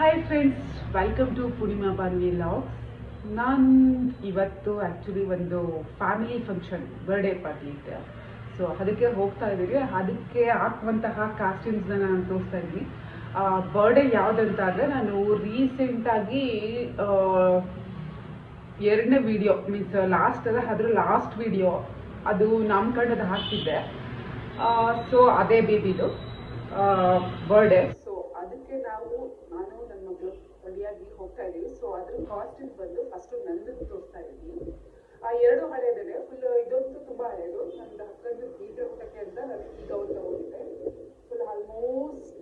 Hi friends, welcome to Poornima Banvi logs. ನಾನು ಇವತ್ತು actually ಒಂದು ಫ್ಯಾಮಿಲಿ ಫಂಕ್ಷನ್ ಬರ್ಡೇ ಪಾರ್ಟಿ ಇತ್ತು. ಸೊ ಅದಕ್ಕೆ ಹೋಗ್ತಾ ಇದ್ದೀವಿ. ಅದಕ್ಕೆ ಹಾಕುವಂತಹ ಕಾಸ್ಟ್ಯೂಮ್ಸ್ನ ನಾನು ತೋರಿಸ್ತಾ ಇದ್ದೀನಿ. ಬರ್ಡೇ ಯಾವುದಂತ ಅಂದರೆ, ನಾನು ರೀಸೆಂಟಾಗಿ ಎರಡನೇ ವಿಡಿಯೋ ಮೀನ್ಸ್ ಲಾಸ್ಟ್ ಅಲ್ಲ, ಅದ್ರ ಲಾಸ್ಟ್ ವಿಡಿಯೋ ಅದು ನಾಮಕರಣದ ಹಾಕಿದ್ದೆ. ಸೊ ಅದೇ ಬೇಬಿದು ಬರ್ಡೇ. ಸೊ ಅದಕ್ಕೆ ನಾನು ನನ್ನ ಮಗಳು ರೆಡಿಯಾಗಿ ಹೋಗ್ತಾ ಇದ್ದೀವಿ. ಸೊ ಅದ್ರ ಕಾಸ್ಟ್ಯೂಮ್ ಬಂದು ಫಸ್ಟು ನಂದು ತೋರಿಸ್ತಾ ಇದ್ದೀನಿ. ಎರಡು ಹಳೆಯದೇ ಫುಲ್. ಇದಂತೂ ತುಂಬ ಹಳೆಯದು. ನಂದು ಹಕ್ಕಂದು ಬೀಜ ಊಟಕ್ಕೆ ಅಂತ ನಾನು ಈ ಗೌನ್ ತಗೊಂಡಿದ್ದೆ. ಫುಲ್ ಆಲ್ಮೋಸ್ಟ್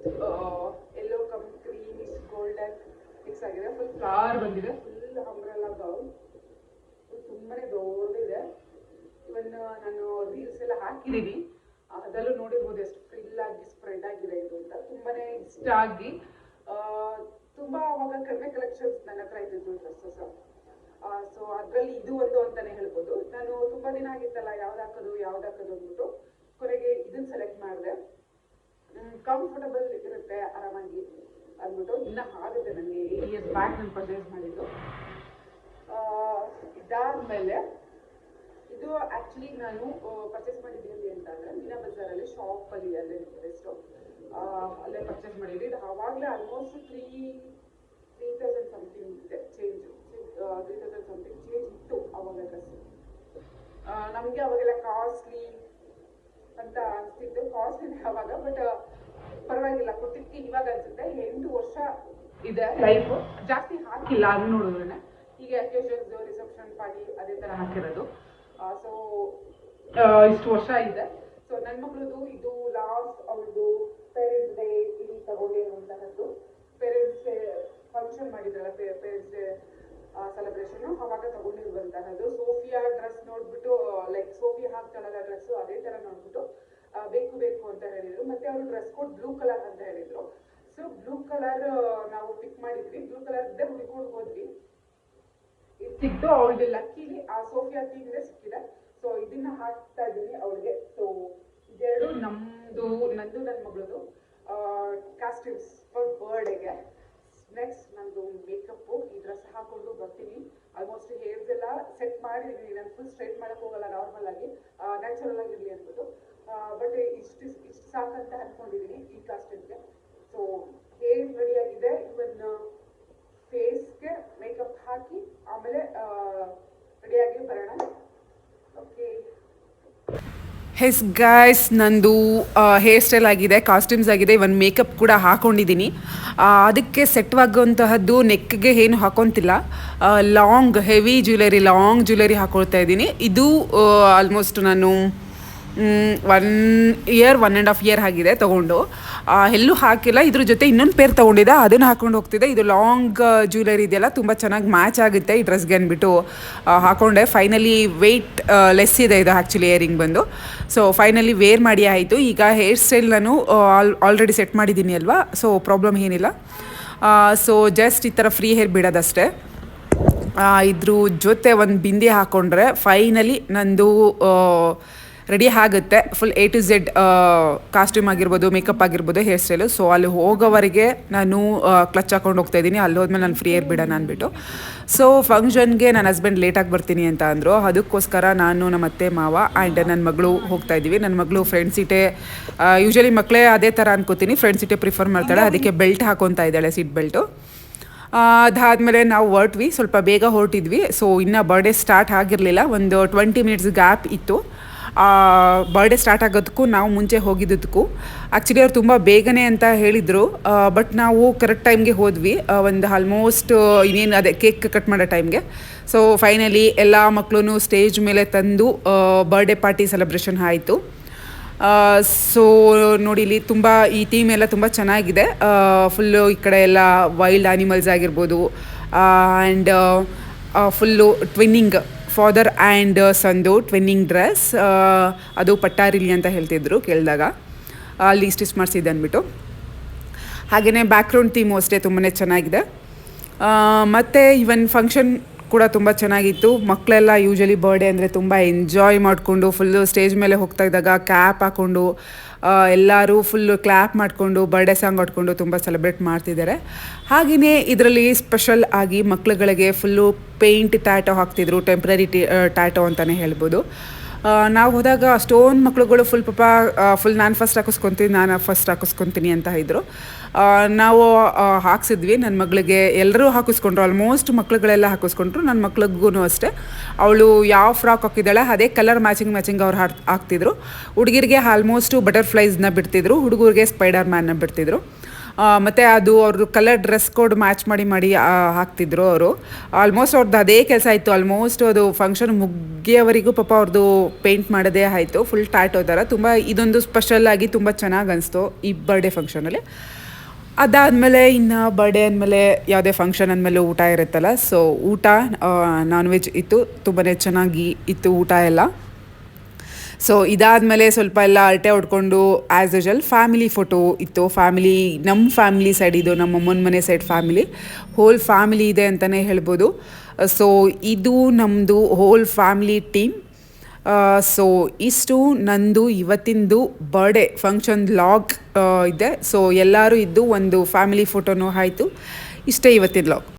ಎಲ್ಲೋ ಕಮ್ ಕ್ರೀಮಿಶ್ ಗೋಲ್ಡನ್ ಮಿಕ್ಸ್ ಆಗಿದೆ. ಫುಲ್ ಫ್ಲವರ್ ಬಂದಿದೆ. ಫುಲ್ ಅಂಬ್ರೆಲಾ ಗೌನ್ ತುಂಬಾ ದೊಡ್ಡದಿದೆ. ಇವನ್ ನಾನು ರೀಲ್ಸ್ ಎಲ್ಲ ಹಾಕಿದ್ದೀನಿ, ಅದರಲ್ಲೂ ನೋಡಿರ್ಬೋದು ಎಷ್ಟು ಫ್ರಿಲ್ ಆಗಿ ಸ್ಪ್ರೆಡ್ ಆಗಿದೆ ಇದು ಅಂತ. ತುಂಬಾನೇ ಇಷ್ಟ ಆಗಿ ತುಂಬಾ ಅವಾಗ ಕಡಿಮೆ ಕಲೆಕ್ಷನ್ಸ್ ನನ್ನ ಹತ್ರ ಇದ್ದಿದ್ದು ಡ್ರೆಸ್ಸಸ್. ಸೊ ಅದರಲ್ಲಿ ಇದು ಒಂದು ಅಂತಾನೆ ಹೇಳ್ಬೋದು. ನಾನು ತುಂಬಾ ದಿನ ಆಗಿತ್ತಲ್ಲ ಯಾವ್ದು ಹಾಕೋದು ಅಂದ್ಬಿಟ್ಟು ಕೊನೆಗೆ ಇದನ್ನ ಸೆಲೆಕ್ಟ್ ಮಾಡಿದೆ. ಕಂಫರ್ಟಬಲ್ ಇರುತ್ತೆ ಆರಾಮಾಗಿ ಅಂದ್ಬಿಟ್ಟು. ಇನ್ನ ಆಗುತ್ತೆ. ನನಗೆ 8 ಇಯರ್ಸ್ ಬ್ಯಾಕ್ ನಾನು ಪರ್ಚೇಸ್ ಮಾಡಿದ್ದು. ಇದಾದ್ಮೇಲೆ ಇದು ಆಕ್ಚುಲಿ ನಾನು ಪರ್ಚೇಸ್ ಮಾಡಿದ್ದೀನಿ ಅಂತ ಅಂದ್ರೆ ಮೀನಾ ಬಜಾರಲ್ಲಿ ಶಾಪಲ್ಲಿ ಅಲ್ಲೇ ಬೆಸ್ಟು ಅಲ್ಲೇ ಪರ್ಚೇಸ್ ಮಾಡಿದ್ವಿ. ಇದು ಆವಾಗಲೇ ಆಲ್ಮೋಸ್ಟ್ 3,000 ಸಮಥಿಂಗ್ ಇದೆ ಚೇಂಜ್. 3,000 ಸಮಥಿಂಗ್ ಚೇಂಜ್ ಇತ್ತು ಅವಾಗ ಡ್ರೆಸ್. ನಮಗೆ ಅವಾಗೆಲ್ಲ ಕಾಸ್ಟ್ಲಿ ಅಂತ ಅನಿಸ್ತಿತ್ತು. ಕಾಸ್ಟ್ಲಿ ಅವಾಗ, ಬಟ್ ಪರವಾಗಿಲ್ಲ ಕೊಟ್ಟಿದ್ದಕ್ಕೆ ಇವಾಗ ಅನ್ಸುತ್ತೆ. 8 ವರ್ಷ ಇದೆ ಲೈಫ್. ಜಾಸ್ತಿ ಹಾಕಿಲ್ಲ ಅದು ನೋಡಿದ್ರೆ. ಈಗ ಅಕೇಶನ್ಸ್, ರಿಸೆಪ್ಷನ್ ಪಾರ್ಟಿ ಅದೇ ಥರ ಹಾಕಿರೋದು. ಸೊ ಇಷ್ಟು ವರ್ಷ ಇದೆ. ಸೊ ನನ್ನ ಮಗಳದು ಇದು ಲಾಸ್ಟ್ ಅವಳದು ಪೇರೆಂಟ್ಸ್ ಡೇ ಇಲ್ಲಿ ತಗೊಂಡಿರುವಂತಹದ್ದು. ಪೇರೆಂಟ್ಸ್ ಡೇ ಫಂಕ್ಷನ್ ಮಾಡಿದ್ರಲ್ಲ, ಪೇರೆಂಟ್ಸ್ ಡೇ ಸೆಲೆಬ್ರೇಷನ್, ಅವಾಗ ತಗೊಂಡಿರುವಂತಹದ್ದು. ಸೋಫಿಯಾ ಡ್ರೆಸ್ ನೋಡ್ಬಿಟ್ಟು, ಲೈಕ್ ಸೋಫಿಯಾ ಹಾಕ್ತಾಳಲ್ಲ ಡ್ರೆಸ್, ಅದೇ ತರ ನೋಡ್ಬಿಟ್ಟು ಬೇಕು ಅಂತ ಹೇಳಿದ್ರು. ಮತ್ತೆ ಅವರು ಡ್ರೆಸ್ ಕೋಡ್ ಬ್ಲೂ ಕಲರ್ ಅಂತ ಹೇಳಿದ್ರು. ಸೊ ಬ್ಲೂ ಕಲರ್ ನಾವು ಪಿಕ್ ಮಾಡಿದ್ವಿ. ಬ್ಲೂ ಕಲರ್ ಇದ್ದೇ ಹುಡ್ಕೊಂಡು ಹೋದ್ವಿ. ಇದು ಸಿಕ್ತು ಅವಳಿಗೆ. ಲಕ್ಕಿಲಿ ಆ ಸೋಫಿಯಾ ಥೀಮ್ಗೆ ಸಿಕ್ಕಿದೆ. ಸೊ ಇದನ್ನ ಹಾಕ್ತಾ ಇದ್ದೀನಿ ಅವಳಿಗೆ. ಸೊ ಇದೆರಡು ನಂದು ನನ್ನ ಮಗಳದು ಕಾಸ್ಟ್ಯೂಮ್ಸ್ ಫಾರ್ ಬರ್ಡೇಗೆ. ನೆಕ್ಸ್ಟ್ ನಂದು ಮೇಕಪ್ಪು. ಈ ಡ್ರೆಸ್ ಹಾಕೊಂಡು ಬರ್ತೀನಿ. ಆಲ್ಮೋಸ್ಟ್ ಹೇರ್ಸ್ ಎಲ್ಲ ಸೆಟ್ ಮಾಡಿದ್ದೀನಿ. ನಾನು ಫುಲ್ ಸ್ಟ್ರೈಟ್ ಮಾಡಕ್ ಹೋಗಲ್ಲ, ನಾರ್ಮಲ್ ಆಗಿ ನ್ಯಾಚುರಲ್ ಆಗಿರಲಿ ಅಂದ್ಬಿಟ್ಟು. ಬಟ್ ಇಷ್ಟು ಸಾಕಂತ ಅನ್ಕೊಂಡಿದ್ದೀನಿ ಈ ಕಾಸ್ಟ್ಯೂಮ್ಗೆ. ಸೊ ಹೇರ್ ರೆಡಿ ಆಗಿದೆ. ಇವನ್ ಫೇಸ್ಗೆ ಮೇಕಪ್ ಹಾಕಿ ಆಮೇಲೆ ರೆಡಿಯಾಗಿ ಬರೋಣ. ಓಕೆ ಹೆಸ್ ಗಾಯ್ಸ್, ನಂದು ಹೇರ್ ಸ್ಟೈಲ್ ಆಗಿದೆ, ಕಾಸ್ಟ್ಯೂಮ್ಸ್ ಆಗಿದೆ, ಇವನ್ ಮೇಕಪ್ ಕೂಡ ಹಾಕ್ಕೊಂಡಿದ್ದೀನಿ. ಅದಕ್ಕೆ ಸೆಟ್ವಾಗುವಂತಹದ್ದು ನೆಕ್ಗೆ ಏನು ಹಾಕೊತಿಲ್ಲ. Long heavy jewellery, long jewellery ಹಾಕೊಳ್ತಾ ಇದ್ದೀನಿ. ಇದು ಆಲ್ಮೋಸ್ಟ್ ನಾನು 1.5 ಇಯರ್ ಆಗಿದೆ ತೊಗೊಂಡು. ಎಲ್ಲೂ ಹಾಕಿಲ್ಲ. ಇದ್ರ ಜೊತೆ ಇನ್ನೊಂದು ಪೇರ್ ತೊಗೊಂಡಿದ್ದೆ, ಅದನ್ನು ಹಾಕೊಂಡು ಹೋಗ್ತಿದ್ದೆ. ಇದು ಲಾಂಗ್ ಜ್ಯುವೆಲರಿ ಇದೆಯಲ್ಲ, ತುಂಬ ಚೆನ್ನಾಗಿ ಮ್ಯಾಚ್ ಆಗುತ್ತೆ ಈ ಡ್ರೆಸ್ಗೆ ಅಂದ್ಬಿಟ್ಟು ಹಾಕೊಂಡೆ. ಫೈನಲಿ ವೆಯ್ಟ್ ಲೆಸ್ ಇದೆ ಇದು ಆ್ಯಕ್ಚುಲಿ ಇಯರಿಂಗ್ ಬಂದು. ಸೊ ಫೈನಲಿ ವೇರ್ ಮಾಡಿ ಆಯಿತು. ಈಗ ಹೇರ್ ಸ್ಟೈಲ್ ನಾನು ಆಲ್ರೆಡಿ ಸೆಟ್ ಮಾಡಿದ್ದೀನಿ ಅಲ್ವಾ, ಸೊ ಪ್ರಾಬ್ಲಮ್ ಏನಿಲ್ಲ. ಸೊ ಜಸ್ಟ್ ಈ ಥರ ಫ್ರೀ ಹೇರ್ ಬಿಡೋದಷ್ಟೇ. ಇದ್ರ ಜೊತೆ ಒಂದು ಬಿಂದಿ ಹಾಕ್ಕೊಂಡ್ರೆ ಫೈನಲಿ ನಂದು ರೆಡಿ ಆಗುತ್ತೆ. Full A to Z costume ಆಗಿರ್ಬೋದು, ಮೇಕಪ್ ಆಗಿರ್ಬೋದು, ಹೇರ್ ಸ್ಟೈಲು. ಸೊ ಅಲ್ಲಿ ಹೋಗೋವರೆಗೆ ನಾನು ಕ್ಲಚ್ ಹಾಕೊಂಡು ಹೋಗ್ತಾ ಇದ್ದೀನಿ. ಅಲ್ಲಿ ಹೋದ್ಮೇಲೆ ನಾನು ಫ್ರೀ ಹೇರ್ ಬಿಡೋಣ ಅಂದ್ಬಿಟ್ಟು. ಸೊ ಫಂಕ್ಷನ್ಗೆ ನನ್ನ ಹಸ್ಬೆಂಡ್ ಲೇಟಾಗಿ ಬರ್ತೀನಿ ಅಂತ ಅಂದರು. ಅದಕ್ಕೋಸ್ಕರ ನಾನು, ನಮ್ಮ ಅತ್ತೆ ಮಾವ ಆ್ಯಂಡ್ ನನ್ನ ಮಗಳು ಹೋಗ್ತಾ ಇದ್ದೀವಿ. ನನ್ನ ಮಗಳು ಫ್ರಂಟ್ ಸೀಟೇ, ಯೂಶ್ವಲಿ ಮಕ್ಕಳೇ ಅದೇ ಥರ ಅನ್ಕೋತೀನಿ, ಫ್ರಂಟ್ ಸೀಟೇ ಪ್ರಿಫರ್ ಮಾಡ್ತಾಳೆ. ಅದಕ್ಕೆ ಬೆಲ್ಟ್ ಹಾಕೊತಾ ಇದ್ದಾಳೆ, ಸೀಟ್ ಬೆಲ್ಟು. ಅದಾದಮೇಲೆ ನಾವು ಹೊರಟ್ವಿ. ಸ್ವಲ್ಪ ಬೇಗ ಹೊರಟಿದ್ವಿ. ಸೊ ಇನ್ನೂ ಬರ್ಡೇ ಸ್ಟಾರ್ಟ್ ಆಗಿರಲಿಲ್ಲ. ಒಂದು 20 ಮಿನಿಟ್ಸ್ ಗ್ಯಾಪ್ ಇತ್ತು ಬರ್ಡೇ ಸ್ಟಾರ್ಟ್ ಆಗೋದಕ್ಕೂ ನಾವು ಮುಂಚೆ ಹೋಗಿದ್ದಕ್ಕೂ. ಆ್ಯಕ್ಚುಲಿ ಅವ್ರು ತುಂಬ ಬೇಗನೆ ಅಂತ ಹೇಳಿದರು, ಬಟ್ ನಾವು ಕರೆಕ್ಟ್ ಟೈಮ್ಗೆ ಹೋದ್ವಿ. ಒಂದು ಆಲ್ಮೋಸ್ಟ್ ಇನ್ನೇನು ಅದೇ ಕೇಕ್ ಕಟ್ ಮಾಡೋ ಟೈಮ್ಗೆ. ಸೊ ಫೈನಲಿ ಎಲ್ಲ ಮಕ್ಕಳೂ ಸ್ಟೇಜ್ ಮೇಲೆ ತಂದು ಬರ್ಡೇ ಪಾರ್ಟಿ ಸೆಲೆಬ್ರೇಷನ್ ಆಯಿತು. ಸೊ ನೋಡಿ, ಇಲ್ಲಿ ತುಂಬ ಈ ಥೀಮ್ ಎಲ್ಲ ತುಂಬ ಚೆನ್ನಾಗಿದೆ. ಫುಲ್ಲು ಈ ಕಡೆ ಎಲ್ಲ ವೈಲ್ಡ್ ಆ್ಯನಿಮಲ್ಸ್ ಆಗಿರ್ಬೋದು, and full twinning, father and son twinning dress. ಅದು ಪಟ್ಟಾರಿಲಿ ಅಂತ ಹೇಳ್ತಿದ್ರು ಕೇಳಿದಾಗ, ಅಲ್ಲಿ ಸ್ಟಿಚ್ ಮಾಡಿಸಿದ್ದೆ ಅಂದ್ಬಿಟ್ಟು. ಹಾಗೆಯೇ ಬ್ಯಾಕ್ಗ್ರೌಂಡ್ ಥೀಮು ಅಷ್ಟೇ ತುಂಬಾ ಚೆನ್ನಾಗಿದೆ. ಮತ್ತು ಇವನ್ ಫಂಕ್ಷನ್ ಕೂಡ ತುಂಬ ಚೆನ್ನಾಗಿತ್ತು. ಮಕ್ಕಳೆಲ್ಲ ಯೂಶ್ವಲಿ ಬರ್ಡೇ ಅಂದರೆ ತುಂಬ ಎಂಜಾಯ್ ಮಾಡಿಕೊಂಡು ಫುಲ್ಲು ಸ್ಟೇಜ್ ಮೇಲೆ ಹೋಗ್ತಾ ಇದ್ದಾಗ ಕ್ಯಾಪ್ ಹಾಕ್ಕೊಂಡು ಎಲ್ಲರೂ ಫುಲ್ಲು ಕ್ಲ್ಯಾಪ್ ಮಾಡಿಕೊಂಡು ಬರ್ಡೇ ಸಾಂಗ್ ಹೊಡ್ಕೊಂಡು ತುಂಬ ಸೆಲೆಬ್ರೇಟ್ ಮಾಡ್ತಿದ್ದಾರೆ. ಹಾಗೆಯೇ ಇದರಲ್ಲಿ ಸ್ಪೆಷಲ್ ಆಗಿ ಮಕ್ಳುಗಳಿಗೆ ಫುಲ್ಲು ಪೇಂಟ್ ಟ್ಯಾಟೋ ಹಾಕ್ತಿದ್ರು, ಟೆಂಪ್ರರಿ ಟ್ಯಾಟೋ ಅಂತಲೇ ಹೇಳ್ಬೋದು. ನಾವು ಹೋದಾಗ ಅಷ್ಟೊಂದು ಮಕ್ಳುಗಳು ಫುಲ್ ನಾನು ಫಸ್ಟ್ ಹಾಕಿಸ್ಕೊತೀನಿ ಅಂತ ಇದ್ದರು. ನಾವು ಹಾಕ್ಸಿದ್ವಿ ನನ್ನ ಮಗಳಿಗೆ, ಎಲ್ಲರೂ ಹಾಕಿಸ್ಕೊಂಡ್ರು, ಆಲ್ಮೋಸ್ಟ್ ಮಕ್ಳುಗಳೆಲ್ಲ ಹಾಕಿಸ್ಕೊಂಡ್ರು. ನನ್ನ ಮಕ್ಳಿಗೂ ಅಷ್ಟೇ, ಅವಳು ಯಾವ ಫ್ರಾಕ್ ಹಾಕಿದ್ದಾಳೆ ಅದೇ ಕಲರ್ ಮ್ಯಾಚಿಂಗ್ ಅವ್ರು ಹಾಕ್ತಿದ್ರು. ಹುಡುಗಿರಿಗೆ ಆಲ್ಮೋಸ್ಟು ಬಟರ್ಫ್ಲೈಸ್ನ ಬಿಡ್ತಿದ್ರು, ಹುಡುಗರಿಗೆ ಸ್ಪೈಡರ್ ಮ್ಯಾನ್ನ ಬಿಡ್ತಿದ್ರು. ಮತ್ತು ಅದು ಅವ್ರದ್ದು ಕಲರ್ ಡ್ರೆಸ್ ಕೋಡ್ ಮ್ಯಾಚ್ ಮಾಡಿ ಹಾಕ್ತಿದ್ರು ಅವರು. ಆಲ್ಮೋಸ್ಟ್ ಅವ್ರದ್ದು ಅದೇ ಕೆಲಸ ಆಯಿತು. ಆಲ್ಮೋಸ್ಟ್ ಅದು ಫಂಕ್ಷನ್ ಮುಗಿಯೋವರೆಗೂ ಅವ್ರದ್ದು ಪೇಂಟ್ ಮಾಡೋದೇ ಆಯಿತು, ಫುಲ್ ಟ್ಯಾಟೋ ಥರ. ಇದೊಂದು ಸ್ಪೆಷಲ್ಲಾಗಿ ತುಂಬ ಚೆನ್ನಾಗಿ ಅನಿಸ್ತು ಈ ಬರ್ಡೇ ಫಂಕ್ಷನಲ್ಲಿ. ಅದಾದಮೇಲೆ ಇನ್ನು ಬರ್ಡೇ ಅಂದಮೇಲೆ ಯಾವುದೇ ಫಂಕ್ಷನ್ ಅಂದಮೇಲೆ ಊಟ ಇರುತ್ತಲ್ಲ, ಸೊ ಊಟ ನಾನ್ ವೆಜ್ ಇತ್ತು, ತುಂಬಾ ಚೆನ್ನಾಗಿ ಇತ್ತು ಊಟ ಎಲ್ಲ. ಸೊ ಇದಾದಮೇಲೆ ಸ್ವಲ್ಪ ಎಲ್ಲ ಅರಟೆ ಹೊಡ್ಕೊಂಡು ಆ್ಯಸ್ ಯೂಶುವಲ್ ಫ್ಯಾಮಿಲಿ ಫೋಟೋ ಇತ್ತು. ನಮ್ಮ ಫ್ಯಾಮಿಲಿ ಸೈಡ್, ಇದು ನಮ್ಮ ಅಮ್ಮನ ಮನೆ ಸೈಡ್ ಫ್ಯಾಮಿಲಿ, ಹೋಲ್ ಫ್ಯಾಮಿಲಿ ಇದೆ ಅಂತಲೇ ಹೇಳ್ಬೋದು. ಸೊ ಇದು ನಮ್ಮದು ಹೋಲ್ ಫ್ಯಾಮಿಲಿ ಟೀಮ್. ಸೊ ಇಷ್ಟು ನಂದು ಇವತ್ತಿಂದು ಬರ್ಡೇ ಫಂಕ್ಷನ್ ವ್ಲಾಗ್ ಇದೆ. ಸೊ ಎಲ್ಲರೂ ಇದ್ದು ಒಂದು ಫ್ಯಾಮಿಲಿ ಫೋಟೋನೂ ಆಯಿತು. ಇಷ್ಟೇ ಇವತ್ತಿನ ವ್ಲಾಗ್.